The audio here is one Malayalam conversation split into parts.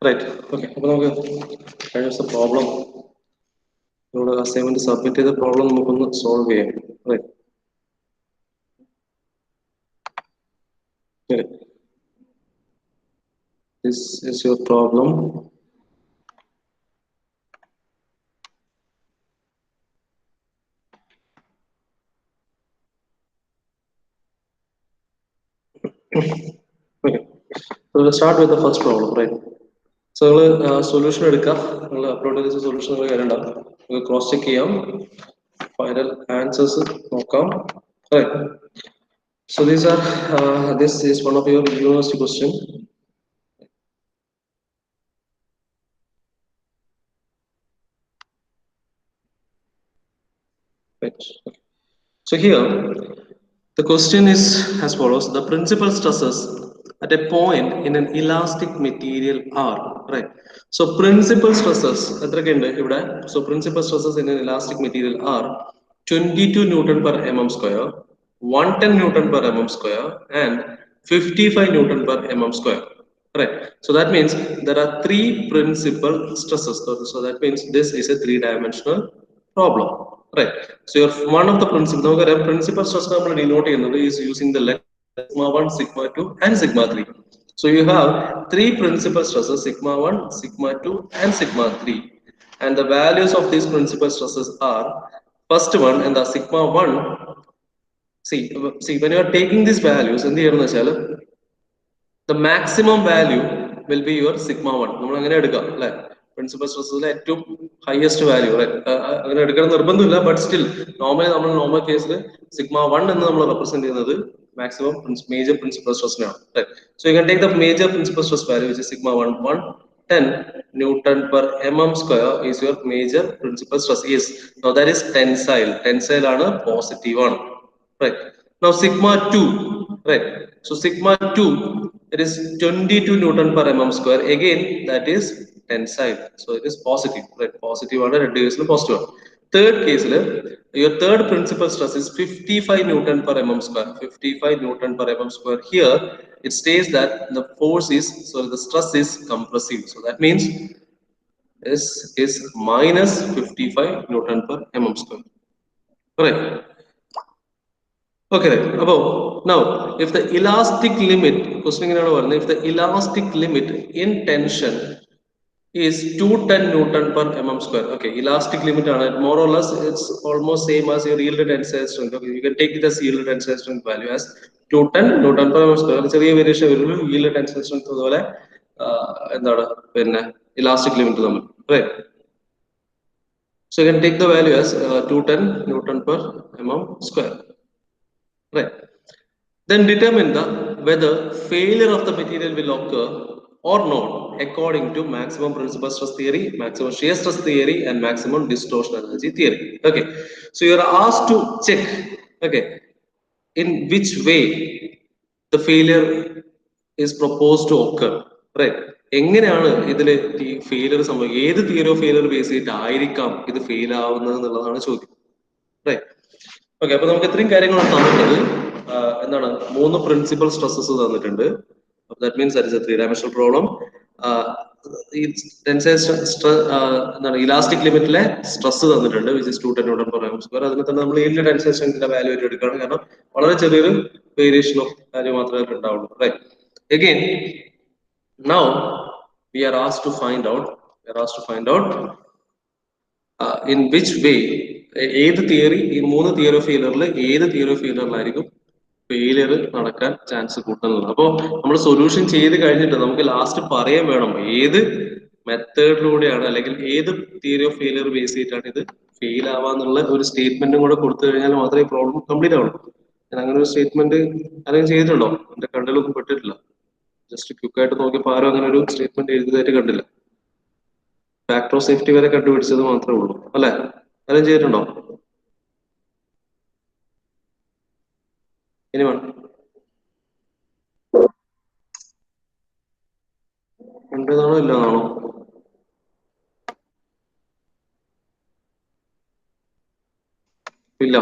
Right. Okay. അപ്പോൾ നമുക്ക് കഴിഞ്ഞ പ്രോബ്ലം നമ്മുടെ അസൈൻമെന്റ് സബ്മിറ്റ് ചെയ്ത പ്രോബ്ലം നമുക്കൊന്ന് സോൾവ് ചെയ്യാം. Right. This is your problem. Okay. So let's start with the first problem, right? So solution എടുക്കാം. നിങ്ങൾ അപ്ലോഡ് ചെയ്ത സൊല്യൂഷൻ നിങ്ങൾ കയറേണ്ടാവും. നമുക്ക് ക്രോസ് ചെക്ക് ചെയ്യാം. ഫൈനൽ ആൻസേഴ്സ് നോക്കാം. Right. So these are this is one of your university question. Right. Okay. So here the question is as follows: the principal stresses at a point in an elastic material are, right? So principal stresses so principal stresses in an elastic material are 22 Newton per mm square, 110 Newton per mm square, and 55 Newton per mm square. Right. So that means there are three principal stresses. So that means this is a three-dimensional problem. Right. So your one of the principal stress denote is using the letter sigma 1, sigma 2, and sigma 3. So you have three principal stresses: sigma 1, sigma 2, and sigma 3. And the values of these principal stresses are first one and the sigma 1. See when you are taking these values in the the maximum value will be your sigma 1. നമ്മൾ അങ്ങനെ എടുക്കാം അല്ലേ? പ്രിൻസിപ്പൽ സ്ട്രെസ്സിലെ ഏറ്റവും ഹയസ്റ്റ് വാല്യൂ അങ്ങനെ എടുക്കണം നിർബന്ധമില്ല, ബട്ട് സ്റ്റിൽ നമ്മൾ നോർമൽ കേസിൽ സിഗ്മ 1 എന്ന് നമ്മൾ റെപ്രസെന്റ് ചെയ്യുന്നത് മാക്സിമം മേജർ പ്രിൻസിപ്പൽ സ്ട്രെസ്സിനാണ്. So you can take the major principal stress value which is sigma 1 110 Newton per mm square is your major principal stress. Yes, now that is tensile. Tensile ആണ് പോസിറ്റീവ് ആണ്. Right. Now sigma 2, right? So sigma 2, it is 22 Newton per mm square. Again, that is tensile. So it is positive, right? Positive order, positive. Third case, your third principal stress is 55 Newton per mm square. 55 Newton per mm square. Here, it states that the force is, so the stress is compressive. So that means this is minus 55 Newton per mm square. Correct. Okay, right. Above. Now, if the elastic limit, if the elastic limit in tension is 210 Newton per mm square. Okay, elastic limit on it, more or less, it's almost same as your yield tensile strength. Okay, you can take it as yield tensile strength value as 210 Newton per mm square. It's a variation of yield tensile strength. Elastic limit, right? So you can take the value as 210 Newton per mm square. Right. Then determine whether failure of the material will occur or not according to maximum principal stress theory, maximum shear stress theory, and maximum distortion energy theory. Okay. So you are asked to check, okay, in which way the failure is proposed to occur. Right. എങ്ങനെയാണ് ഇതിൽ ഫെയിലിയർ സംഭവിക്കുക, ഏത് തിയറി ഓഫ് ഫെയിലിയർ ബേസ് ചെയ്തിട്ടായിരിക്കാം ഇത് ഫെയിൽ ആവുന്നത് എന്നുള്ളതാണ് ചോദ്യം. റൈറ്റ്. ഓക്കെ, അപ്പൊ നമുക്ക് ഇത്രയും കാര്യങ്ങളാണ് തന്നിട്ടുള്ളത്. എന്താണ് മൂന്ന് പ്രിൻസിപ്പൽ സ്ട്രെസ്സസ് തന്നിട്ടുണ്ട്. That means that is A three dimensional problem. എന്താണ് ഇലാസ്റ്റിക് ലിമിറ്റിലെ സ്ട്രെസ് തന്നിട്ടുണ്ട്, which is 210 Newton per mm square. അതിന് തന്നെ നമ്മൾ yield ടെൻസൈൽ സ്ട്രെങ്ത്തിന്റെ വാല്യൂ ആയിട്ട് എടുക്കുകയാണ്, കാരണം വളരെ ചെറിയൊരു വേരിയേഷൻ ഓഫ് വാല്യൂ മാത്രമേ ഉണ്ടാവുള്ളൂ. Right. Again, now we are asked to find out in which way, ഏത് തിയറി, ഈ മൂന്ന് തിയറി ഓഫ് ഫെയിലിയറിൽ ഏത് തിയറി ഓഫ് ഫെയിലിയറിലായിരിക്കും ഫെയിലിയർ നടക്കാൻ ചാൻസ് കൂടുതലുള്ളത്. അപ്പോൾ നമ്മൾ സൊല്യൂഷൻ ചെയ്ത് കഴിഞ്ഞിട്ട് നമുക്ക് ലാസ്റ്റ് പറയാൻ വേണം ഏത് മെത്തേഡിലൂടെയാണ് അല്ലെങ്കിൽ ഏത് തിയറി ഓഫ് ഫെയിലിയർ ബേസ് ചെയ്തിട്ടാണ് ഇത് ഫെയിൽ ആവാന്നുള്ള ഒരു സ്റ്റേറ്റ്മെന്റും കൂടെ കൊടുത്തു കഴിഞ്ഞാൽ മാത്രമേ പ്രോബ്ലം കംപ്ലീറ്റ് ആവുള്ളൂ. ഞാൻ അങ്ങനെ ഒരു സ്റ്റേറ്റ്മെന്റ് ആരെങ്കിലും ചെയ്തിട്ടുണ്ടോ? എന്റെ കണ്ടിലൊന്നും പെട്ടിട്ടില്ല. ജസ്റ്റ് ക്വിക്കായിട്ട് നോക്കിയപ്പോൾ ആരും അങ്ങനെ ഒരു സ്റ്റേറ്റ്മെന്റ് എഴുതിയതായിട്ട് കണ്ടില്ല. ഫാക്ടർ ഓഫ് സേഫ്റ്റി വരെ കണ്ടുപിടിച്ചത് മാത്രമേ ഉള്ളൂ, അല്ലെ? അതും ചെയ്തിട്ടുണ്ടോ? ഇനി വേണം ഉണ്ടെന്നാണോ ഇല്ലെന്നാണോ? ഇല്ല.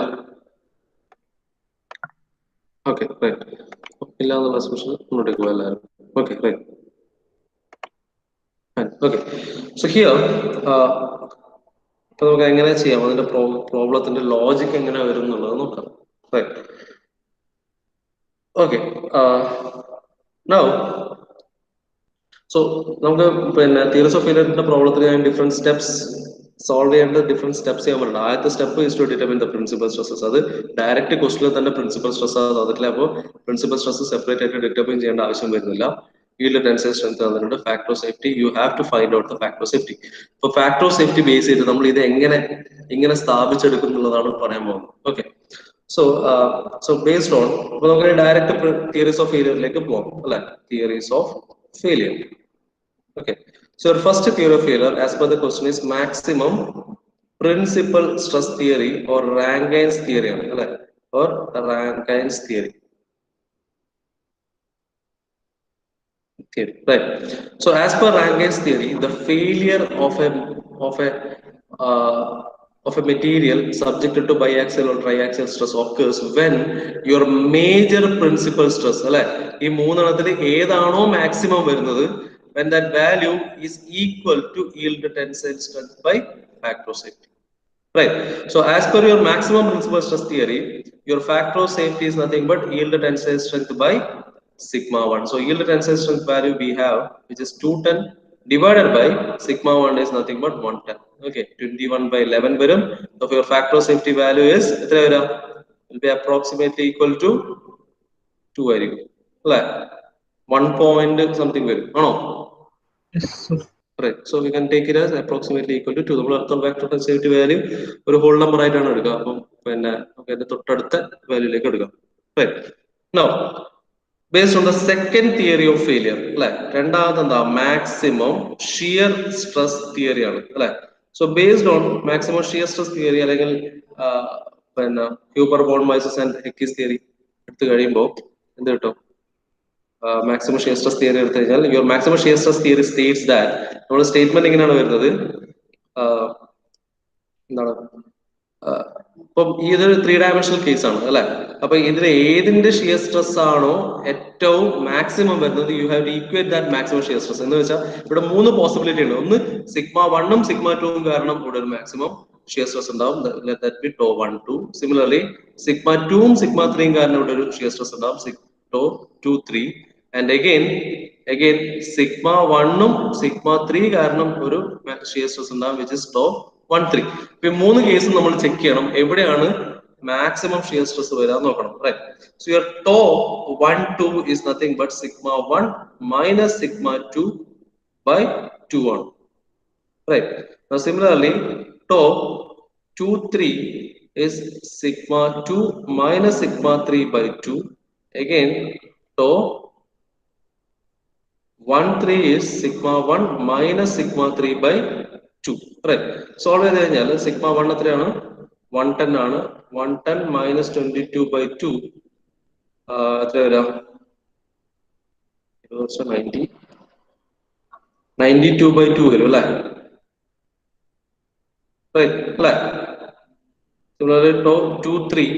Okay, right. ഇല്ല എന്നുള്ള എക്സ്പ്രഷൻ മുന്നോട്ടേക്ക് പോകാം എല്ലാവരും. Okay, right. Okay, so here ഇപ്പൊ നമുക്ക് എങ്ങനെ ചെയ്യാം, അതിന്റെ പ്രോബ്ലത്തിന്റെ ലോജിക് എങ്ങനെ വരും എന്നുള്ളത് നോക്കാം. റൈറ്റ്. ഓക്കെ, നൗ സോ നമുക്ക് പിന്നെ തിയറീസ് ഓഫ് ഫെയിലിയറിന്റെ പ്രോബ്ലത്തിന് ഞാൻ ഡിഫറെന്റ് സ്റ്റെപ്സ് സോൾവ് ചെയ്യേണ്ട ഡിഫറെന്റ് സ്റ്റെപ്സ് ചെയ്യാൻ പറ്റും. ആദ്യത്തെ step is to determine the principal stresses. അത് ഡയറക്റ്റ് ക്വസ്റ്റിൽ തന്നെ പ്രിൻസിപ്പൽ സ്ട്രെസ് തന്നിട്ടില്ല, അപ്പോൾ പ്രിൻസിപ്പൽ സ്ട്രെസ് സെപ്പറേറ്റ് ആയിട്ട് ഡിറ്റർമിൻ ചെയ്യേണ്ട ആവശ്യം വരുന്നില്ല. yield tensile strength തന്നിട്ടുണ്ട്, factor of safety. You have to find out the factor of safety. ഇപ്പൊ ഫാക്ടർ ഓഫ് സേഫ്റ്റി ബേസ് ചെയ്ത് നമ്മൾ ഇത് എങ്ങനെ സ്ഥാപിച്ചെടുക്കും എന്നുള്ളതാണ് പറയാൻ പോകുന്നത്. ഓക്കെ, സോ ബേസ്ഡ് ഓൺ, അപ്പൊ നമുക്ക് ഡയറക്റ്റ് തിയറീസ് ഓഫ് ഫെയിലിയറിലേക്ക് പോകാം അല്ലെ. Theories of failure. Okay, so your first theory of failure as per the question is maximum principal stress theory or Rankine's theory, or Rankine's theory. Right. So as per Rankine's theory, the failure of a material subjected to biaxial or triaxial stress occurs when your major principal stress, ഈ മൂന്നെണ്ണത്തിൽ ഏതാണോ മാക്സിമം വരുന്നത്, when that value is equal to yield tensile strength by factor of safety. Right. So as per your maximum principal stress theory, your factor of safety is nothing but yield tensile strength by sigma 1. So yield tensile strength value we have, which is 210 divided by sigma 1 is nothing but 110. Okay, 21 by 11 varum. So your factor of safety value is will be approximately equal to 2 varum. 1 point something varum. No. Yes, sir. Right. So we can take it as approximately equal to 2. നമ്മൾ അടുത്ത factor of safety value ഒരു whole number ആയിട്ടാണ് എടുക്കുക. അപ്പം പിന്നെ അതിന്റെ തൊട്ടടുത്ത വാല്യൂലേക്ക് എടുക്കാം. Right. Now, based on the second theory of failure, അല്ലെ, രണ്ടാമത് എന്താ, മാക്സിമം ഷിയർ സ്ട്രെസ് തിയറി ആണ് അല്ലെ. So based on maximum shear stress theory അല്ലെങ്കിൽ പിന്നെ Huber bone Mises and ഹെക്കിസ് theory എടുത്തു കഴിയുമ്പോൾ എന്ത് കിട്ടും? maximum shear stress theory എടുത്തു കഴിഞ്ഞാൽ your maximum shear stress theory states that, നമ്മുടെ സ്റ്റേറ്റ്മെന്റ് എങ്ങനെയാണ് വരുന്നത്, എന്താണ്, ഇപ്പം ഇതൊരു 3 dimensional കേസ് ആണ് അല്ലെ. അപ്പൊ ഇതിൽ ഏതിന്റെ ഷിയർ സ്ട്രെസ് ആണോ ഏറ്റവും മാക്സിമം വരുന്നത്, you have to equate that maximum shear stress. എന്ന് വെച്ചാൽ ഇവിടെ 3 പോസിബിലിറ്റി ഉണ്ട്. ഒന്ന് സിഗ്മ 1ഉം സിഗ്മ 2ഉം കാരണം ഇവിടെ ഒരു മാക്സിമം ഷിയർ സ്ട്രെസ് ഉണ്ടാവും, that be tau 1 2. Similarly sigma 2ഉം സിഗ്മ 3ഉം കാരണം ഇവിടെ ഒരു ഷിയർ സ്ട്രെസ് ഉണ്ടാവും, tau 2 3. And again sigma 1ഉം sigma 3 കാരണം ഒരു ഷിയർ സ്ട്രെസ് ഉണ്ടാവും, which is tau 1 3. ഇപ്പൊ മൂന്ന് കേസും നമ്മൾ ചെക്ക് ചെയ്യണം എവിടെയാണ് മാക്സിമം ഷിയർ സ്ട്രെസ് വരാൻ നോക്കണം. Right. So your tau 1 2 is nothing but sigma 1 minus sigma 2 by 2 1. Right. Now similarly tau 2 3 is sigma 2 minus sigma 3 by 2. Again tau 1 3 is sigma 1 minus sigma 3 by 2. Right. Solve ചെയ്ത് കഴിഞ്ഞാൽ sigma 1 എത്രയാണ്, 110 ആണ്. 110 minus 22 by 2 എത്ര വരാം, 92 by 2 വരും അല്ലെ. Right. അല്ലെ. Similarly tau 2 3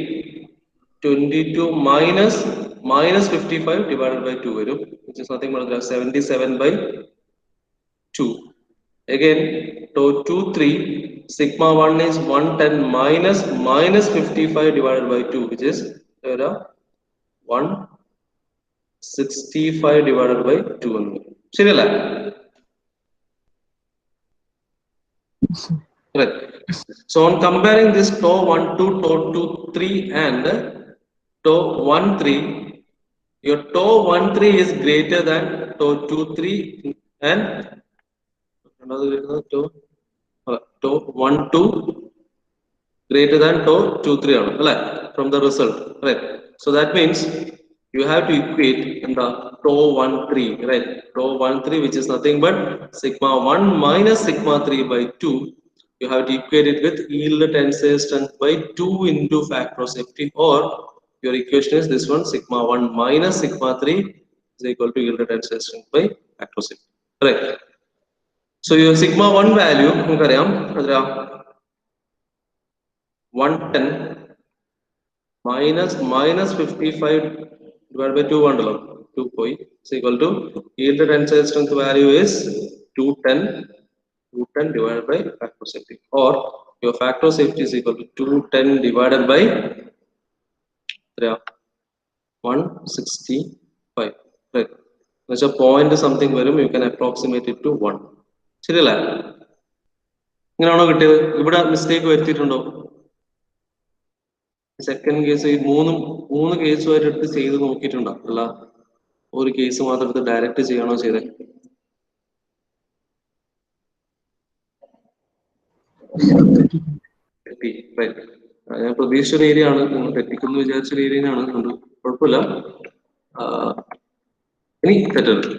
22 minus 55 divided by 2 varum, which is nothing but 77 by 2. Again tau 2 3 sigma 1 is 110 minus 55 divided by 2, which is 165 divided by 2. ശരിയല്ല? Right. So on comparing this tau 1 2 tau 2 3 and tau 1 3, your tau 1 3 is greater than tau 2 3 and tau 1 2 greater than tau 2 3 ആണ് അല്ലെ, from the result. Right. So that means you have to equate in the tau 1 3, right? Tau 1 3, which is nothing but sigma 1 minus sigma 3 by 2. You have to equate it with yield tensile strength by 2 into factor of safety, or your equation is this one, sigma 1 minus sigma 3 is equal to yield tensile strength by factor of safety. Right. So your sigma 1 value നമുക്കറിയാം, 110 minus 55 divided by 2 ഉണ്ടല്ലോ, 2 പോയി, is equal to yield tensile strength value is 210 divided by factor of safety, or your factor of safety is equal to 210 divided by 165, right? That's a point something where you can approximate it to 1. ശരിയല്ലേ? ഇങ്ങനെയാണോ കിട്ടിയത്? ഇവിടെ മിസ്റ്റേക്ക് വരുത്തിയിട്ടുണ്ടോ? സെക്കൻഡ് കേസ് ഈ മൂന്ന് കേസുമായിട്ട് എടുത്ത് ചെയ്ത് നോക്കിയിട്ടുണ്ടോ? അല്ല ഒരു കേസ് മാത്രം എടുത്ത് ഡയറക്റ്റ് ചെയ്യണോ ചെയ്തേ? ഞാൻ പ്രതീക്ഷിച്ച ഏരിയ ആണ്, നിങ്ങൾ തെറ്റിക്കുന്നു വിചാരിച്ച ഏരിയയാണ്, അതുകൊണ്ട് കുഴപ്പമില്ല. ഇനി തെറ്റരുത്.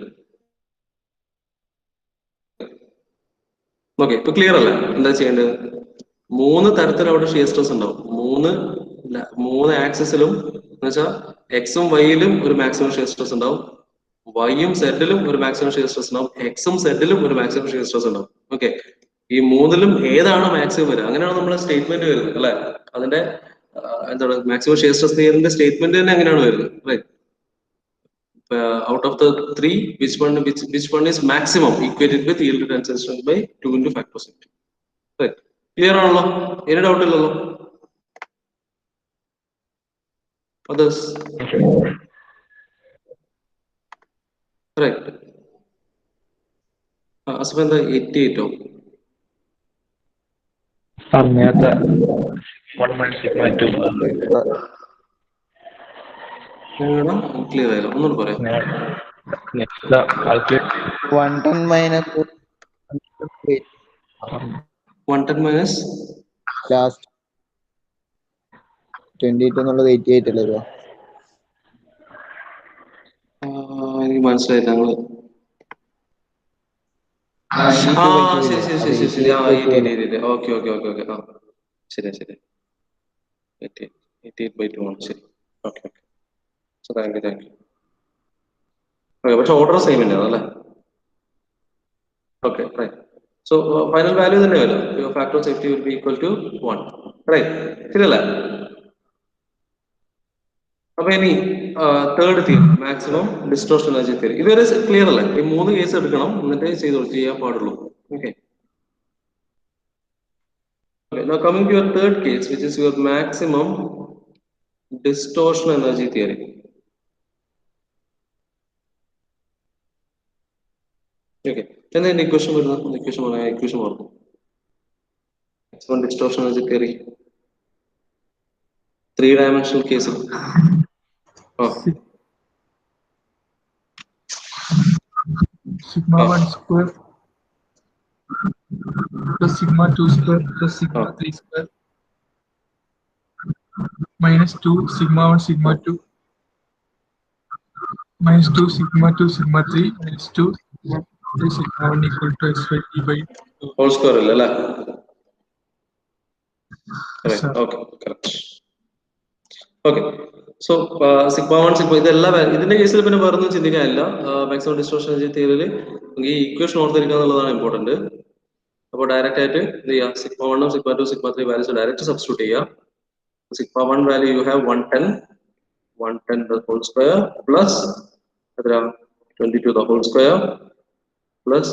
ഓക്കെ, ഇപ്പൊ ക്ലിയർ അല്ല? എന്താ ചെയ്യേണ്ടത്? 3 തരത്തിൽ അവിടെ ഷിയർ സ്ട്രെസ് ഉണ്ടാവും. മൂന്ന് ആക്സിസിലും എന്ന് വെച്ചാൽ എക്സും വൈയിലും ഒരു മാക്സിമം ഷിയർ സ്ട്രെസ് ഉണ്ടാവും, വൈയും സെഡിലും ഒരു മാക്സിമം ഷിയർ സ്ട്രെസ് ഉണ്ടാവും, എക്സും സെഡിലും ഒരു മാക്സിമം ഷിയർ സ്ട്രെസ് ഉണ്ടാവും. ഓക്കെ, ഈ മൂന്നിലും ഏതാണ് മാക്സിമം വരിക? അങ്ങനെയാണ് നമ്മുടെ സ്റ്റേറ്റ്മെന്റ് വരുന്നത് അല്ലെ? അതിന്റെ എന്താണ് മാക്സിമം ഷിയർ സ്ട്രെസ് തിയറിന്റെ സ്റ്റേറ്റ്മെന്റ് തന്നെ അങ്ങനെയാണ് വരുന്നത്, right? Out of the 3, which one is maximum equated with yield tensile strength by 2 into factor safety, right? Clear ആണല്ലോ? any doubt ഇല്ലല്ലോ? others, right? അസ്മ എന്താ 88 ഓ? നേരത്തെ 1 minus sigma 2 ക്ലിയർ ആയില്ല, ഒന്നുകൂടെ പറയാം. 110 minus 110 minus last 22 എന്നുള്ളത് 88 അല്ലേ? എനിക്ക് മനസ്സിലായില്ല. ഞങ്ങള് ശരി. ഓക്കെ. ശരി 88/2 ആണ്. ശരി, ഓക്കെ. Thank you. ഓക്കെ, പക്ഷെ ഓർഡർ സെയിം തന്നെയാണ് അല്ലേ? Okay, right. So final value തന്നെ വരും. Your factor of safety will be equal to 1, right? ശരിയല്ലേ? അപ്പൊ ഇനി third theory, maximum distortion energy theory. ഇതുവരെ ക്ലിയർ അല്ലേ? ഈ 3 കേസ് എടുക്കണം, എന്നിട്ട് ചെയ്യാൻ പാടുള്ളൂ. Okay. Now coming to your third case, which is your maximum distortion energy theory. Okay, then the equation work. Maximum distortion energy theory. 3-dimensional case. Sigma 1 square plus sigma 2 square plus sigma 3 square minus 2 sigma 1 sigma 2 minus 2 sigma 2 sigma 3 minus 2 sigma 1 equal to x by t by 2 whole square അല്ലേ? Okay, correct. Okay, so sigma 1 sigma ഇതെല്ലാം ഇതിന്റെ കേസിൽ പിന്നെ വേറെ ഒന്നും ചിന്തിക്കാനില്ല. മാക്സിമം ഡിസ്റ്റോർഷൻ എനർജി തിയറിയിൽ ഈ ഇക്വേഷൻ ഓർത്തിരിക്കുക എന്നുള്ളതാണ് ഇമ്പോർട്ടന്റ്. അപ്പോൾ ഡയറക്റ്റ് ആയിട്ട് എന്ത് ചെയ്യുക? Sigma 1 sigma 2 sigma 3 values direct substitute ചെയ്യുക. Sigma 1 value you have 110 the whole square plus 22 the whole square plus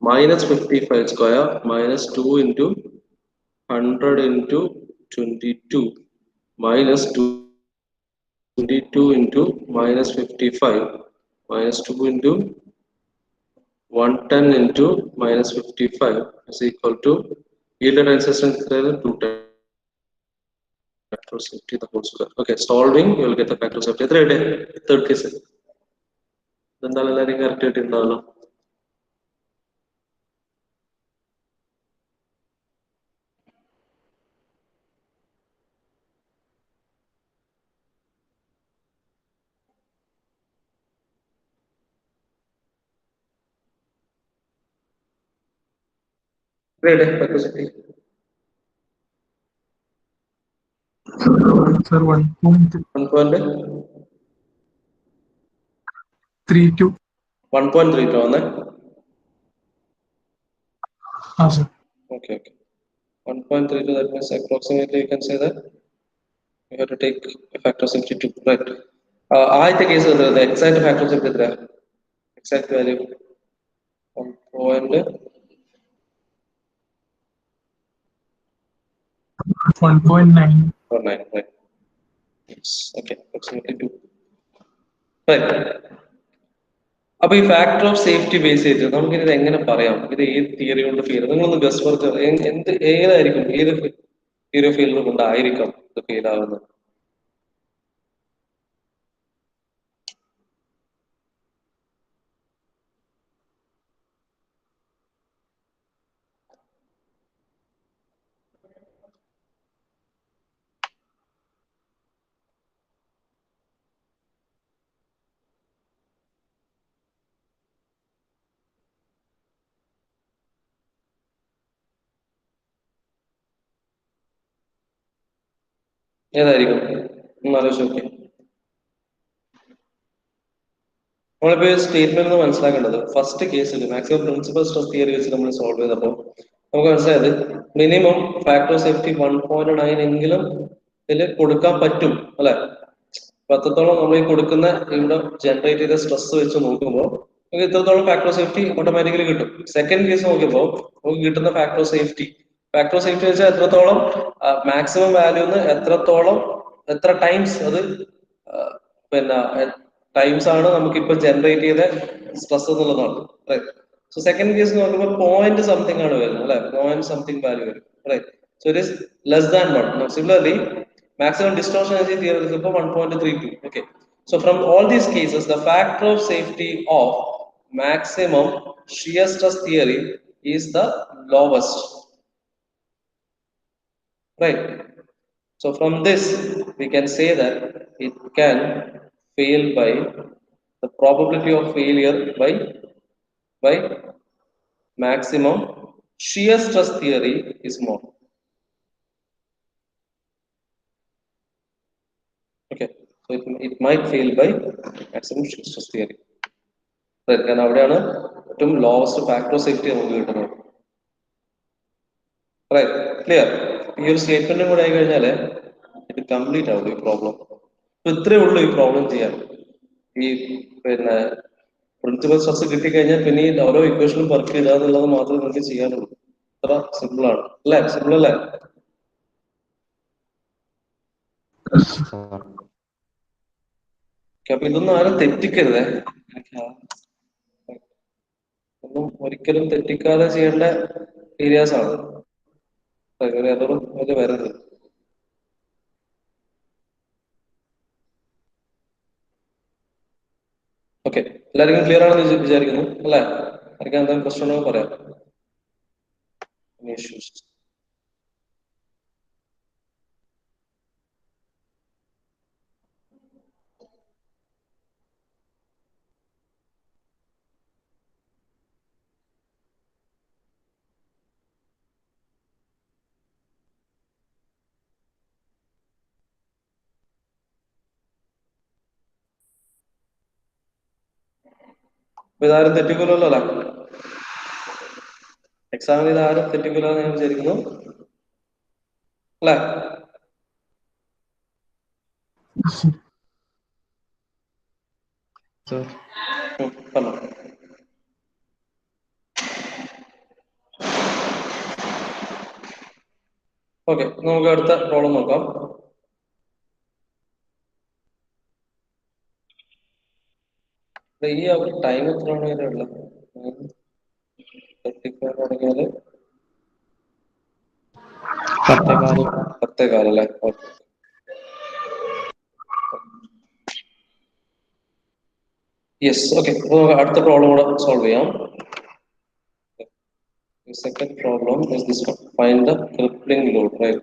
minus 55 square minus 2 into 100 into 22 minus 22 into minus 55 minus 2 into 110 into minus 55 is equal to yield tensile strength 210 factor of safety the whole square. Okay, solving you will get the factor of safety. Third case. Then the learning correct indalo. Ready, factor of safety. Sir, 1.32. 1.32 ആണ്. Sir. Okay. 1.32, that means approximately you can say that you have to take a factor of safety 2, right? I think is the exact factor of safety there. Exact value. 1.9. Right. Okay, approximately 2. Right. അപ്പൊ ഈ ഫാക്ടർ ഓഫ് സേഫ്റ്റി ബേസ് ചെയ്തിട്ട് നമുക്ക് ഇത് എങ്ങനെ പറയാം? ഇത് ഏത് തിയറി കൊണ്ട് ഫീൽ? നിങ്ങളൊന്ന് ഗസ് വർക്ക് ഏതായിരിക്കും, ഏത് തിയറി ഓഫ് ഫീൽഡ് കൊണ്ടായിരിക്കാം ഇത് ഫീൽ ആവുന്നത്? ഏതായിരിക്കും ഒന്ന് ആലോചിച്ച് നോക്കി. നമ്മളിപ്പോ സ്റ്റേറ്റ്മെന്റ് മനസ്സിലാക്കേണ്ടത്, ഫസ്റ്റ് കേസിൽ മാക്സിമം പ്രിൻസിപ്പൽ സ്ട്രെസ് തിയറി വെച്ച് നമ്മൾ സോൾവ് ചെയ്തപ്പോൾ നമുക്ക് മനസ്സിലായത് മിനിമം ഫാക്ടർ ഓഫ് സേഫ്റ്റി 1.9 എങ്കിലും ഇതിൽ കൊടുക്കാൻ പറ്റും അല്ലെ. അത്രത്തോളം നമ്മൾ ഈ കൊടുക്കുന്ന ഇവിടെ ജനറേറ്റ് ചെയ്ത സ്ട്രെസ് വെച്ച് നോക്കുമ്പോൾ നമുക്ക് ഇത്രത്തോളം ഫാക്ടർ ഓഫ് സേഫ്റ്റി ഓട്ടോമാറ്റിക്കലി കിട്ടും. സെക്കൻഡ് കേസ് നോക്കിയപ്പോൾ നമുക്ക് കിട്ടുന്ന ഫാക്ടർ ഓഫ് സേഫ്റ്റി വെച്ചാൽ എത്രത്തോളം മാക്സിമം വാല്യൂന്ന് എത്ര ടൈംസ് അത് പിന്നെ ടൈംസ് ആണ് നമുക്കിപ്പോ ജനറേറ്റ് ചെയ്ത സ്ട്രെസ് എന്നുള്ളതാണ്. സോ സെക്കൻഡ് കേസ് നോക്കുമ്പോൾ പോയിന്റ് സംതിങ് ആണ് വരുന്നത് അല്ലെ, പോയിന്റ് സംതിങ് വാല്യൂ വരും. So it is less than 1. Similarly maximum distortion energy theory is 1.32. Okay, so from all these cases the factor of safety of maximum shear stress theory is the lowest, right? So from this we can say that it can fail by the probability of failure by maximum shear stress theory is more. Okay, so it might fail by maximum shear stress theory. കാരണം അവിടെയാണ് ഏറ്റവും ലോവസ്റ്റ് ഫാക്ടർ ഓഫ് സേഫ്റ്റി നമുക്ക് കിട്ടുന്നത്. ക്ലിയർ? ഈ ഒരു സ്റ്റേറ്റ്മെന്റും കൂടെ ആയി കഴിഞ്ഞാല് ഇത് കംപ്ലീറ്റ് ആവും ഈ പ്രോബ്ലം. ഇത്രയേ ഉള്ളൂ ഈ പ്രോബ്ലം ചെയ്യാൻ. ഈ പിന്നെ പ്രിൻസിപ്പൽ സ്ട്രെസ് കിട്ടിക്കഴിഞ്ഞാൽ പിന്നെ ഈ ഓരോ ഇക്വേഷനും വർക്ക് ചെയ്യുക എന്നുള്ളത് മാത്രമേ നിങ്ങൾക്ക് ചെയ്യാനുള്ളൂ. അത്ര സിമ്പിൾ ആണ് അല്ലേ? സിമ്പിൾ അല്ലേ? അപ്പൊ ഇതൊന്നും ആരും തെറ്റിക്കരുതേ. ഒന്നും ഒരിക്കലും തെറ്റിക്കാതെ ചെയ്യേണ്ട ഏരിയാസ് ആണ്. അതോടും വലിയ വരരുത്. ഓക്കെ, എല്ലാവർക്കും ക്ലിയർ ആണെന്ന് വിചാരിക്കുന്നു അല്ലേ? ആർക്കും എന്തെങ്കിലും പ്രശ്നം ഉണ്ടോ പറയാം. ഇതാരും തെറ്റിക്കൂലല്ലോ അല്ലേ? എക്സാമിന് ഇതാരും തെറ്റിക്കൂലെന്ന് ഞാൻ വിചാരിക്കുന്നു അല്ലേ? ഓക്കെ, നമുക്ക് അടുത്ത പ്രോബ്ലം നോക്കാം. ഈ അവർ ടൈം എത്രയാണ് വരെ ഉള്ളത്? തുടങ്ങിയാല് 10:15 അല്ലേ? Yes, okay. അപ്പൊ നമുക്ക് അടുത്ത പ്രോബ്ലം കൂടെ സോൾവ് ചെയ്യാം. The second problem is this one. Find the crippling load, right?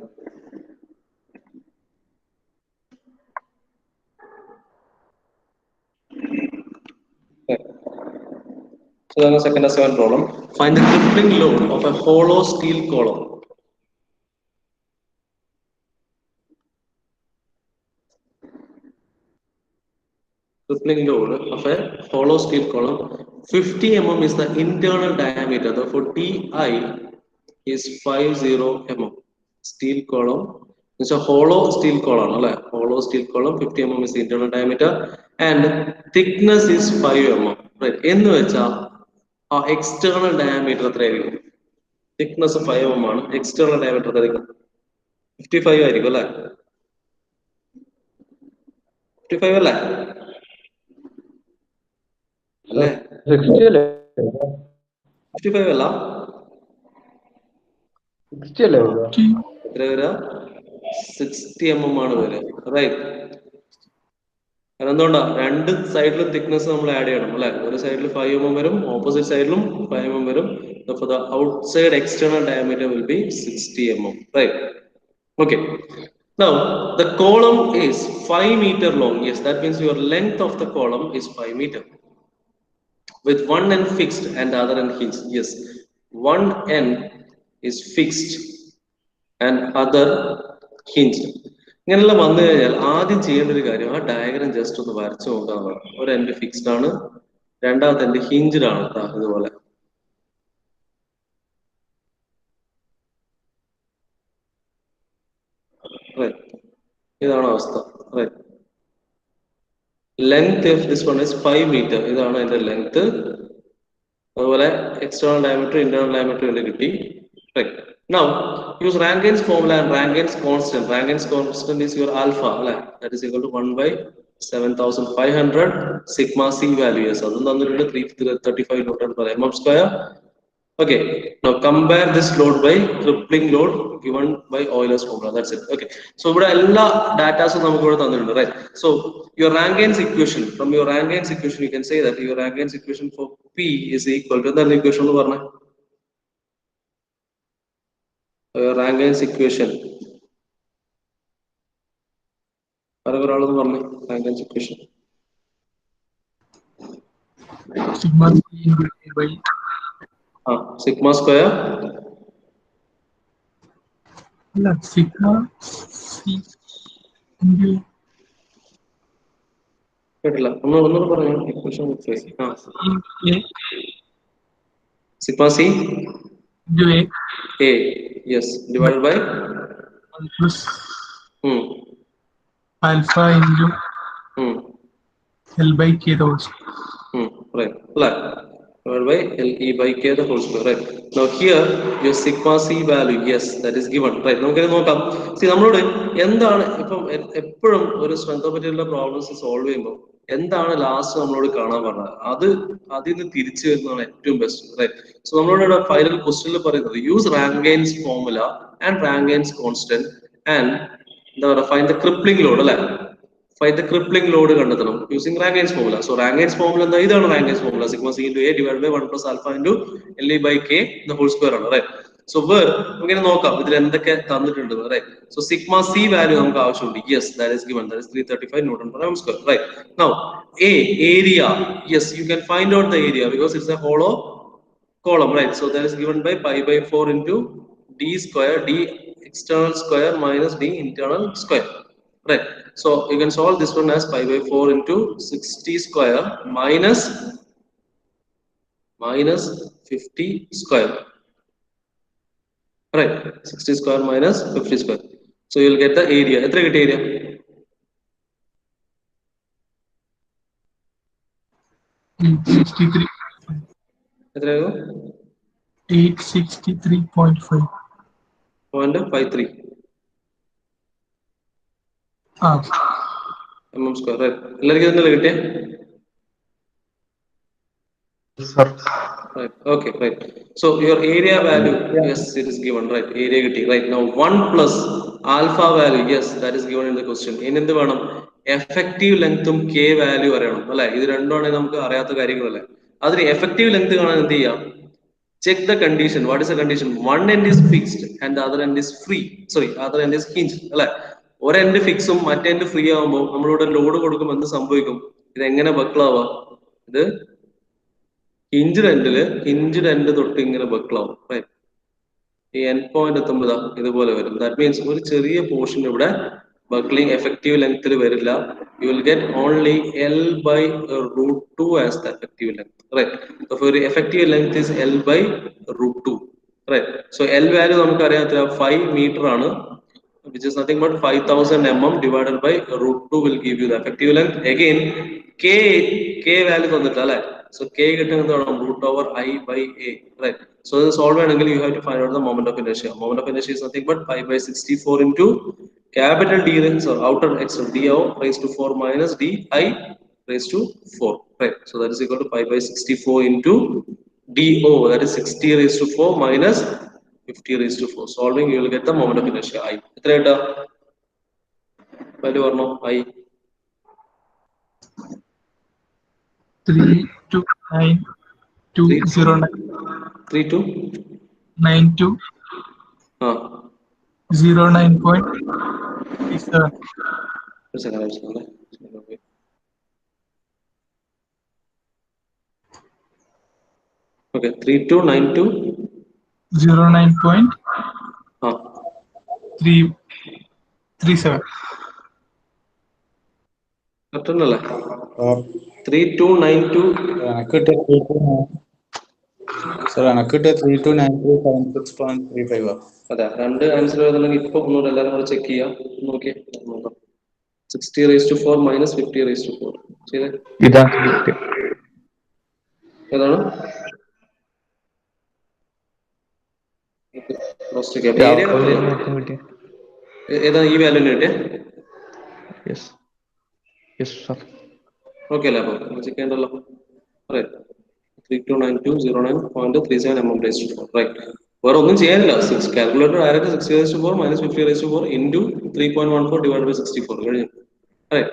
Okay. So then the second assignment problem. Find the crippling load of a hollow steel column. Crippling load of a hollow steel column. 50 mm is the internal diameter. Therefore, Ti is 50 mm. Steel column. It's a hollow steel column. Hollow steel column. 50 mm is the internal diameter, and thickness is 5 mm. Right? ആ എക്സ്റ്റേണൽ ഡയമീറ്റർ എത്രയായിരിക്കും? തിക്നെസ് 5 mm ആണ്. എക്സ്റ്റേണൽ ഡയമീറ്റർ എത്രയായിരിക്കും? 55 ആയിരിക്കും അല്ലെ? 55 അല്ലേ? അല്ലേ? 60 അല്ലേ? 55 അല്ല? 60 അല്ലേ വരിക? എത്ര വരിക? 60 mm ആണ് വരിക. റൈറ്റ്. എന്തുകൊണ്ടാ? രണ്ട് സൈഡിലും തിക്നെസ് നമ്മൾ ആഡ് ചെയ്യണം അല്ലെ? ഒരു സൈഡിൽ 5 mm വരും, ഓപ്പോസിറ്റ് സൈഡിലും 5 mm വരും. For the outside external diameter will be 60 mm. Right? Okay. Now the column is 5 meter long. Yes, that means your length of the column is 5 meter. With one end fixed and the other end hinged. Yes, one end is fixed and other hinged. ഇങ്ങനെയുള്ള വന്നു കഴിഞ്ഞാൽ ആദ്യം ചെയ്യേണ്ട ഒരു കാര്യം ആ ഡയഗ്രാം ജസ്റ്റ് ഒന്ന് വരച്ചു നോക്കാവുന്നതാണ്. ഒരു എൻഡ് ഫിക്സ്ഡ് ആണ്, രണ്ടാമത്തെ എൻഡ് ഹിഞ്ച്ഡ് ആണ്. ഇതുപോലെ ഇതാണ് അവസ്ഥ. Length of this one is 5 meter. ഇതാണ് അതിന്റെ ലെങ്ത്. അതുപോലെ എക്സ്റ്റേണൽ ഡയമീറ്റർ ഇന്റേണൽ ഡയമീറ്റർ കിട്ടി. Now use Rankine's formula and Rankine's constant. Rankine's constant is your alpha, that is equal to 1 by 7500 sigma c value. So that's 335 Newton per mm square. Okay, now compare this load by crippling load given by Euler's formula. That's it. Okay, so ഇവിടെ എല്ലാ ഡാറ്റാസും നമുക്ക് ഇവിടെ തന്നിട്ടുണ്ട്, right? So your Rankine's equation, from your Rankine's equation you can say that your Rankine's equation for P is equal to the equation എന്ന് പറഞ്ഞേ. Rankine's equation. Rankine's equation. Sigma C by sigma square. No, sigma C into equation. Sigma C into A. Yes, divided by plus alpha into L by K the whole square. Right. Divided by LE by K the whole square. Right. Now here your sigma C value, yes, that is given. Right. നമുക്ക് നോക്കാം. See, നമ്മളോട് എന്താണ് ഇപ്പം എപ്പോഴും ഒരു സ്ട്രെങ്ത് ഓഫ് മെറ്റീരിയലിന്റെ പ്രോബ്ലംസ് സോൾവ് ചെയ്യുമ്പോൾ എന്താണ് ലാസ്റ്റ് നമ്മളോട് കാണാൻ പറഞ്ഞത്, അത് അതിൽ നിന്ന് തിരിച്ചു വരുന്നതാണ് ഏറ്റവും ബെസ്റ്റ്. റൈറ്റ്. സോ നമ്മളോട് ഫൈനൽ ക്വസ്റ്റ്യനിൽ പറയുന്നത് use Rankine's formula and Rankine's constant and എന്താ പറയുക ഫൈൻഡ് ദ ക്രിപ്ലിംഗ് ലോഡ് അല്ലെ? Find the crippling load കണ്ടെത്തണം using Rankine's formula. So Rankine's formula എന്താ? ഇതാണ് Rankine's formula. Sigma C into A divided by 1 plus alpha into LE by K the whole square ആണ്, right? So where ഇങ്ങനെ നോക്കാം ഇതിൽ എന്തൊക്കെ തന്നിട്ടുണ്ട്, right? So sigma C value നമുക്ക് ആവശ്യമുണ്ട്. Yes, that is given. That is 335 Newton per mm square, right? Now A area, yes, you can find out the area because it's a hollow column, right? So that is given by pi by 4 into D square, D external square minus D internal square. Right. So you can solve this one as pi by 4 into 60 square minus 50 square. Right. 60 square minus 50 square. So you'll get the area. How much area? $863.5. 0.53 mm square, right? Right. Okay, right. So your area value, yes, it is given, right? Area getting right now 1 plus alpha value, yes, that is given in the question. In the effective length K value അറിയണം അല്ലേ? ഇത് രണ്ടുമാണ് നമുക്ക് അറിയാത്ത കാര്യങ്ങളല്ലേ. അതിന് effective length കാണാൻ എന്ത് ചെയ്യാം? Check the condition. What is the condition? One end is fixed and the other end is free. Sorry, other end is hinged അല്ലേ? ഒരു എൻഡ് ഫിക്സും മറ്റേ എൻഡ് ഫ്രീ ആകുമ്പോൾ നമ്മളിവിടെ ലോഡ് കൊടുക്കുമ്പോൾ എന്ത് സംഭവിക്കും? ഇത് എങ്ങനെ ബക്കിളാവുക? ഇത് ഹിഞ്ച്ഡ് എൻഡ് തൊട്ട് ഇങ്ങനെ ബക്കിളാവും, റൈറ്റ്? ഈ എൻഡ് പോയിന്റ് എത്തുമ്പോൾ ഇതുപോലെ വരും. ദാറ്റ് മീൻസ് ഒരു ചെറിയ പോർഷൻ ഇവിടെ ബക്ലിംഗ് എഫക്റ്റീവ് ലെങ്ത്തിൽ വരില്ല. You will get only L by √2 as the effective length, right? അപ്പോൾ ഒരു effective length is L by √2, right? So L value നമുക്കറിയാം 5 മീറ്റർ ആണ്. which is nothing but 5000 mm divided by root 2 will give you the effective length. Again, k value തന്നിട്ടല്ലേ, so k കിട്ടുന്നത് root over I by a, right? So this solve ആണെങ്കിൽ you have to find out the moment of inertia. Moment of inertia is nothing but pi by 64 into capital D, so outer external d raised to 4 minus d I raised to 4, right? So that is equal to pi by 64 into do, that is 60 raised to 4 minus 50 raised to 4. Solving, you will get the moment of inertia I. എത്രയായിട്ടാ value പറഞ്ഞോ I? 32909 09.37. ഒരു second. Okay, 3292 09.337. കറക്റ്റല്ലേ? 3292 3293.76.35. അതെ, രണ്ട് ആൻസർ വരുന്നുണ്ടെങ്കിൽ ഇപ്പൊ ഒന്നുകൂടെ എല്ലാവരും കൂടെ ചെക്ക് ചെയ്യാം. നോക്കിയേ, നോക്കാം. 60 raised to 4 minus 50 raised to 4 ചെയ്തേ. ഇതാണ് കൃത്യം. ഏതാണ്? ഏതാ ഈ വാല്യൂ കിട്ടിയ? ഓക്കെ അല്ലേ? അപ്പൊ ചെക്ക് ചെയ്യണ്ടല്ലോ. 329209.37 mm raised to 4, right? വേറെ ഒന്നും ചെയ്യാനില്ല. Calculator direct 60 raised to 4 minus 50 raised to 4 into 3.14 divided by 64 കഴിഞ്ഞു, right?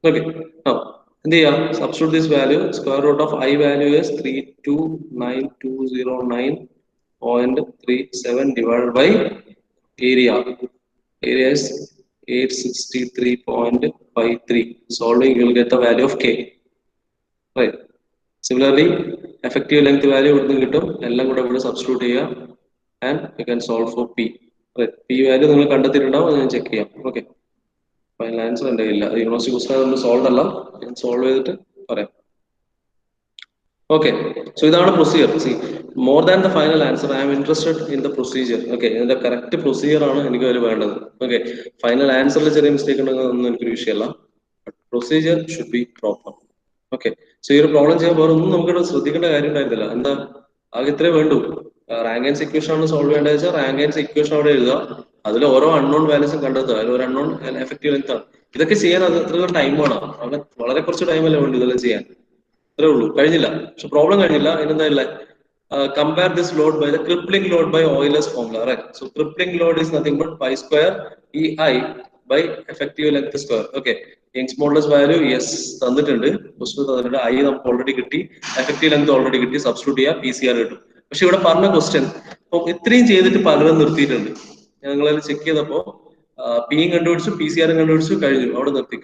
Okay, now എന്ത് ചെയ്യാം? Substitute this value. Square root of I value is 329,209.37 divided by area. Area is 863.53. Solving, you will get the value of k, right? Similarly, effective length value ഇവിടുന്ന് കിട്ടും. എല്ലാം കൂടെ ഇവിടെ സബ്സ്റ്റിറ്റ്യൂട്ട് ചെയ്യുക and you can solve for p, right? p value നിങ്ങൾ കണ്ടെത്തിയിട്ടുണ്ടാവും, അത് ഞാൻ ചെക്ക് ചെയ്യാം. ഓക്കെ, ഫൈനൽ ആൻസർ എൻ്റെ ഇല്ല, യൂണിവേഴ്സിറ്റി പുസ്തകം സോൾവ് അല്ല, ഞാൻ സോൾവ് ചെയ്തിട്ട് പറയാം. ഓക്കെ, സോ ഇതാണ് procedure. See, more than the final answer, I am interested in the procedure. Okay, ഇതിന്റെ കറക്റ്റ് പ്രൊസീജിയർ ആണ് എനിക്ക് അതിൽ വേണ്ടത്. ഓക്കെ, ഫൈനൽ ആൻസറിൽ ചെറിയ മിസ്റ്റേക്ക് ഉണ്ടെങ്കിൽ ഒന്നും എനിക്കൊരു വിഷയമല്ല, procedure should be proper. Okay, so ഈ ഒരു പ്രോബ്ലം ചെയ്യാൻ വേറെ ഒന്നും നമുക്ക് ശ്രദ്ധിക്കേണ്ട കാര്യം ഉണ്ടായിരുന്നില്ല. എന്താ, ആകെ ഇത്രേ വേണ്ടു. റാങ്കൈൻസ് ഇക്വേഷൻ ആണ് സോൾവ് ചെയ്യേണ്ടത് വെച്ചാൽ റാങ്കൈൻസ് ഇക്വേഷൻ അവിടെ എഴുതുക, അതിൽ ഓരോ അൺനോൺ വാല്യൂസും കണ്ടെത്തുക, അതിൽ ഒരു അൺനോൺ എഫക്റ്റീവ് ലെങ്ത് ആണ്. ഇതൊക്കെ ചെയ്യാൻ അത് എത്ര ടൈം വേണം? അങ്ങനെ വളരെ കുറച്ച് ടൈമല്ലേ വേണ്ടു ഇതെല്ലാം ചെയ്യാൻ. അത്രേ ഉള്ളൂ, കഴിഞ്ഞില്ല. പക്ഷെ പ്രോബ്ലം കഴിഞ്ഞില്ല. ഇതെന്താ ഇല്ലേ? Compare this load by the crippling load by Euler's formula, right? So crippling load is nothing but pi square EI by effective length square. Okay, Young's modulus value yes തന്നിട്ടുണ്ട്, ക്വസ്റ്റ്യൻ തന്നിട്ടുണ്ട്. I നമുക്ക് ഓൾറെഡി കിട്ടി, എഫക്റ്റീവ് ലെങ്ത് ഓൾറെഡി കിട്ടി, സബ്സ്റ്റിറ്റ്യൂട്ട് ചെയ്യുക, PCR കിട്ടും. പക്ഷെ ഇവിടെ പറഞ്ഞ ക്വസ്റ്റ്യൻ അപ്പൊ ഇത്രയും ചെയ്തിട്ട് പലരും നിർത്തിയിട്ടുണ്ട്. ഞങ്ങളത് ചെക്ക് ചെയ്തപ്പോ പിയും കണ്ടുപിടിച്ചു, PCR കണ്ടുപിടിച്ചു, കഴിഞ്ഞു, അവിടെ നിർത്തി.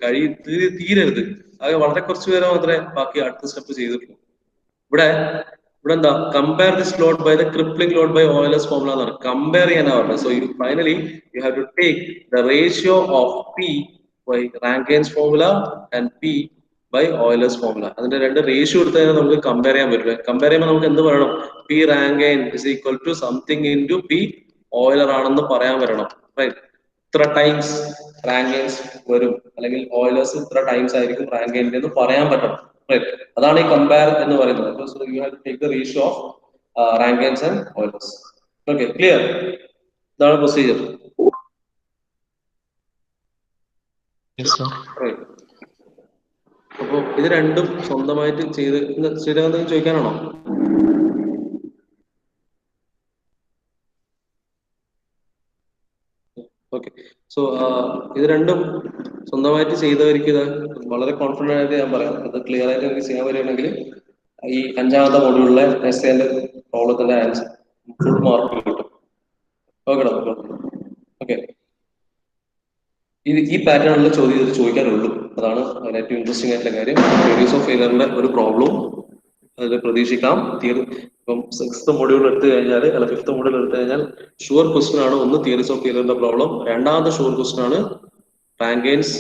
തീരരുത്. ആകെ വളരെ കുറച്ച് പേരെ മാത്രമേ ബാക്കി അടുത്ത സ്റ്റെപ്പ് ചെയ്തിട്ടുള്ളൂ. ഇവിടെ എന്താ, compare this load by the crippling load by Euler's formula എന്നാണ്. കമ്പയർ ചെയ്യാനാണ് പറഞ്ഞത്. So you finally you have to take the ratio of P by Rankine's formula and P by Euler's formula. അതിന്റെ രണ്ട് റേഷ്യോ എടുത്ത് കഴിഞ്ഞാൽ നമുക്ക് കമ്പയർ ചെയ്യാൻ പറ്റില്ല. കമ്പയർ ചെയ്യുമ്പോൾ നമുക്ക് എന്ത് പറയണം? P Rankine is equal to something into P Euler ആണെന്ന് പറയാൻ വരണം, റൈറ്റ്? ഇത്ര ടൈംസ് റാങ്കൈൻസ് വരും, അല്ലെങ്കിൽ Euler's ഇത്ര ടൈംസ് ആയിരിക്കും റാങ്കൈൻ്റെ എന്ന് പറയാൻ പറ്റണം, റൈറ്റ്? അതാണ് ഈ കമ്പയർ എന്ന് പറയുന്നത്. So you have to take the ratio of Rankines and Euler's. Okay, clear? ഇതാണ് പ്രൊസീജിയർ. അപ്പൊ ഇത് രണ്ടും സ്വന്തമായിട്ട് ചെയ്ത് ശരിയാണെന്ന് ചോദിക്കാനാണോ? ഓക്കെ, സോ ഇത് രണ്ടും സ്വന്തമായിട്ട് ചെയ്തവർക്ക് ഇത് വളരെ കോൺഫിഡന്റ് ആയിട്ട് ഞാൻ പറയാം. അത് ക്ലിയർ ആയിട്ട് എനിക്ക് ചെയ്യാൻ വരികയാണെങ്കിൽ ഈ അഞ്ചാമത്തെ മൊഡ്യൂളിലെ എസ്സേന്റെ പ്രോബ്ലത്തിന്റെ ആൻസർ ഫുൾ മാർക്ക് കിട്ടും. ഓക്കെ, ഈ പാറ്റേണിൽ ചോദിക്കാനുള്ളൂ. അതാണ് ഏറ്റവും ഇൻട്രസ്റ്റിംഗ് ആയിട്ടുള്ള കാര്യം. തിയറീസ് ഓഫ് ഫെയിലറിന്റെ ഒരു പ്രോബ്ലവും അതിൽ പ്രതീക്ഷിക്കാം. ഇപ്പം 6th മൊഡ്യൂൾ എടുത്തു കഴിഞ്ഞാൽ, അല്ല 5th മൊഡ്യൂൾ എടുത്തു കഴിഞ്ഞാൽ ഷുവർ ക്വസ്റ്റൻ ആണ് ഒന്ന് തിയറീസ് ഓഫ് ഫെയിലറിന്റെ പ്രോബ്ലം, രണ്ടാമത്തെ ഷുവർ ക്വസ്റ്റൻ ആണ് Rankine's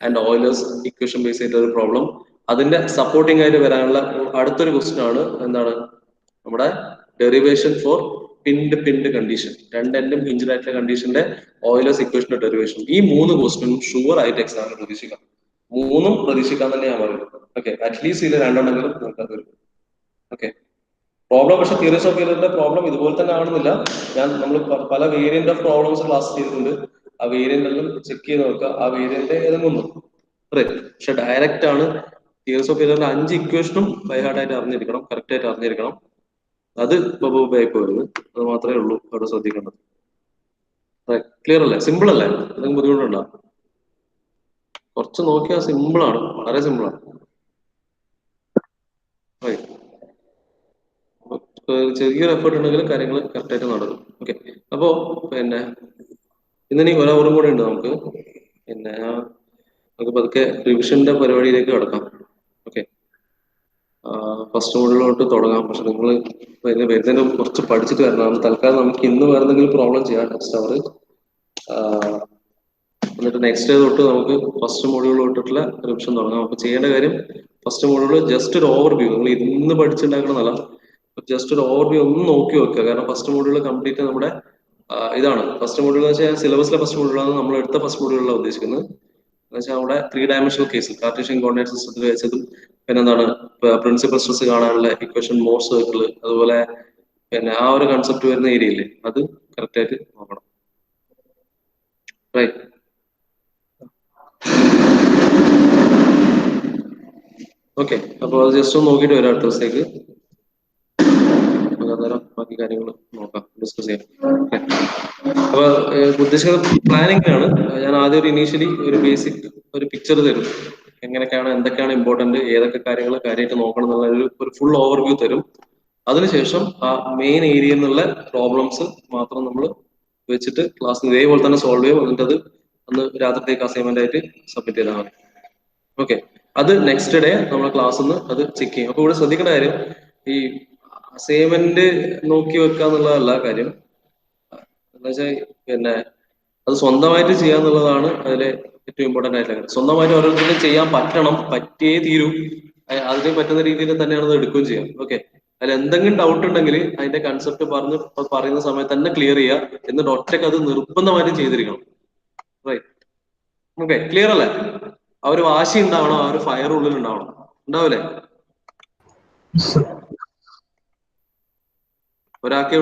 and Euler's equation base ചെയ്ത ഒരു പ്രോബ്ലം. അതിന്റെ സപ്പോർട്ടിംഗ് ആയിട്ട് വരാനുള്ള അടുത്തൊരു ക്വസ്റ്റൻ ആണ് എന്താണ്, നമ്മുടെ ഡെറിവേഷൻ ഫോർ പിൻഡ് കണ്ടീഷൻ, രണ്ടെൻഡും ഹിഞ്ച്ഡ് ആയിട്ടുള്ള കണ്ടീഷന്റെ ഓയിലേഴ്സ് ഇക്വേഷന്റെ ഡെറിവേഷൻ. ഈ 3 ക്വസ്റ്റ്യനും ഷുവർ ആയിട്ട് എക്സാമിന് പ്രതീക്ഷിക്കാം. 3 പ്രതീക്ഷിക്കാൻ തന്നെ ഞാൻ പറയുന്നത്. ഓക്കെ, അറ്റ്ലീസ്റ്റ് ഇതിൽ 2 നോക്കാൻ വരും. ഓക്കെ, പ്രോബ്ലം പക്ഷെ തിയറീസ് ഓഫ് ഫെയിലിയറിന്റെ പ്രോബ്ലം ഇതുപോലെ തന്നെ ആണെന്നില്ല. നമ്മൾ പല വേരിയന്റ് ഓഫ് പ്രോബ്ലംസ് ക്ലാസ് ചെയ്തിട്ടുണ്ട്. ആ വേരിയന്റ് എല്ലാം ചെക്ക് ചെയ്ത് നോക്കുക. ആ വേരിയന്റ് ഏതെങ്കിലും പക്ഷെ ഡയറക്റ്റ് ആണ്. തിയറീസ് ഓഫ് ഫെയിലിയറിന്റെ 5 ഇക്വേഷനും ബൈ ഹാർട്ട് ആയിട്ട് അറിഞ്ഞിരിക്കണം, കറക്റ്റ് ആയിട്ട് അറിഞ്ഞിരിക്കണം. അത് ഇപ്പൊ വരുന്നത്, അത് മാത്രമേ ഉള്ളൂ അവിടെ ശ്രദ്ധിക്കേണ്ടത്. ക്ലിയർ അല്ലേ? സിമ്പിൾ അല്ലേ? എന്തെങ്കിലും ബുദ്ധിമുട്ടുണ്ടോ? കുറച്ച് നോക്കിയാൽ സിമ്പിൾ ആണ്, വളരെ സിമ്പിൾ ആണ്. ചെറിയൊരു എഫേർട്ട് ഉണ്ടെങ്കിൽ കാര്യങ്ങൾ കറക്റ്റ് ആയിട്ട് നടക്കും. ഓക്കെ, അപ്പോ പിന്നെ ഇന്നിനി ഒരവറും കൂടെ ഉണ്ട് നമുക്ക്. പിന്നെ നമുക്ക് പതുക്കെ റിവിഷന്റെ പരിപാടിയിലേക്ക് കടക്കാം. ഓക്കെ, ഫസ്റ്റ് മോഡിലോട്ട് തുടങ്ങാം. പക്ഷെ നിങ്ങൾ വരുന്നതിന് കുറച്ച് പഠിച്ചിട്ട് വരണം. തൽക്കാലം നമുക്ക് ഇന്ന് വേറെ എന്തെങ്കിലും പ്രോബ്ലം ചെയ്യാം നെക്സ്റ്റ് അവർ. എന്നിട്ട് നെക്സ്റ്റ് ഡേ തൊട്ട് നമുക്ക് ഫസ്റ്റ് മോഡ്യൂൾ തൊട്ടിട്ടുള്ള റിവിഷൻ തുടങ്ങാം. അപ്പൊ ചെയ്യേണ്ട കാര്യം, ഫസ്റ്റ് മോഡ്യൂൾ ജസ്റ്റ് ഒരു ഓവർവ്യൂ, നിങ്ങൾ ഇന്ന് പഠിച്ചിട്ടുണ്ടാക്കണമെന്നല്ല, ജസ്റ്റ് ഒരു ഓവർവ്യൂ ഒന്ന് നോക്കി വെക്കുക. കാരണം ഫസ്റ്റ് മോഡ്യൂൾ കംപ്ലീറ്റ് നമ്മുടെ ഇതാണ്. ഫസ്റ്റ് മോഡ്യൂൾ എന്ന് വെച്ചാൽ സിലബസിലെ ഫസ്റ്റ് മോഡ്യൂളാണ് നമ്മൾ എടുത്ത ഫസ്റ്റ് മോഡ്യൂളാണ് ഉദ്ദേശിക്കുന്നത്. എന്ന് വെച്ചാൽ നമ്മുടെ 3 ഡയമെൻഷണൽ കേസ്, കാർട്ടീഷ്യൻ കോർഡിനേറ്റ് സിസ്റ്റത്തിൽ വെച്ചതും, പിന്നെ എന്താണ് പ്രിൻസിപ്പൽ സ്ട്രെസ് കാണാനുള്ള ഇക്വേഷൻ, മോർ സർക്കിൾ, അതുപോലെ പിന്നെ ആ ഒരു കൺസെപ്റ്റ് വരുന്ന ഏരിയ ഇല്ലേ, അത് കറക്റ്റ് ആയിട്ട് നോക്കണം. റൈറ്റ്. ഓക്കെ, അപ്പൊ അത് ജസ്റ്റ് ഒന്ന് നോക്കിയിട്ട് വരാം. അടുത്ത ദിവസത്തേക്ക് അന്നേരം ബാക്കി കാര്യങ്ങൾ നോക്കാം, ഡിസ്കസ് ചെയ്യാം. ഓക്കെ, അപ്പൊ ഉദ്ദേശിക്കുന്നത് പ്ലാനിങ് ആണ്. ഞാൻ ആദ്യം ഒരു ഇനീഷ്യലി ഒരു ബേസിക് ഒരു പിക്ചർ തരും, എങ്ങനെയൊക്കെയാണ്, എന്തൊക്കെയാണ് ഇമ്പോർട്ടന്റ്, ഏതൊക്കെ കാര്യങ്ങൾ കാര്യമായിട്ട് നോക്കണം എന്നുള്ള ഒരു ഫുൾ ഓവർവ്യൂ തരും. അതിനുശേഷം ആ മെയിൻ ഏരിയ എന്നുള്ള പ്രോബ്ലംസ് മാത്രം നമ്മൾ വെച്ചിട്ട് ക്ലാസ് ഇതേപോലെ തന്നെ സോൾവ് ചെയ്യും. എന്നിട്ട് അത് അന്ന് രാത്രിത്തേക്ക് അസൈൻമെന്റ് ആയിട്ട് സബ്മിറ്റ് ചെയ്താൽ മതി. ഓക്കെ, അത് നെക്സ്റ്റ് ഡേ നമ്മൾ ക്ലാസ് ഒന്ന് അത് ചെക്ക് ചെയ്യും. അപ്പൊ ഇവിടെ ശ്രദ്ധിക്കേണ്ട കാര്യം, ഈ അസൈൻമെന്റ് നോക്കി വെക്കുക എന്നുള്ളതല്ല കാര്യം. എന്താ വെച്ചാൽ പിന്നെ അത് സ്വന്തമായിട്ട് ചെയ്യാന്നുള്ളതാണ് അതിലെ ഏറ്റവും ഇമ്പോർട്ടന്റ് ആയിട്ടുള്ള കാര്യം. സ്വന്തമായിട്ട് ഓരോരുത്തർക്കും ചെയ്യാൻ പറ്റണം, പറ്റിയേ തീരൂ. അതിന് പറ്റുന്ന രീതിയിൽ തന്നെയാണ് അത് എടുക്കുകയും ചെയ്യാം. ഓക്കെ, അതിൽ എന്തെങ്കിലും ഡൗട്ട് ഉണ്ടെങ്കിൽ അതിന്റെ കൺസെപ്റ്റ് പറയുന്ന സമയത്ത് തന്നെ ക്ലിയർ ചെയ്യുക. എന്നിട്ട് ഒറ്റയ്ക്ക് അത് നിർബന്ധമായിട്ടും ചെയ്തിരിക്കണം. റൈറ്റ്. ഓക്കെ, ക്ലിയർ അല്ലേ? ആ ഒരു വാശി ഉണ്ടാവണം, ആ ഒരു ഫയർ ഉള്ളിൽ ഉണ്ടാവണം. ഉണ്ടാവില്ലേ? ഒരാൾക്ക്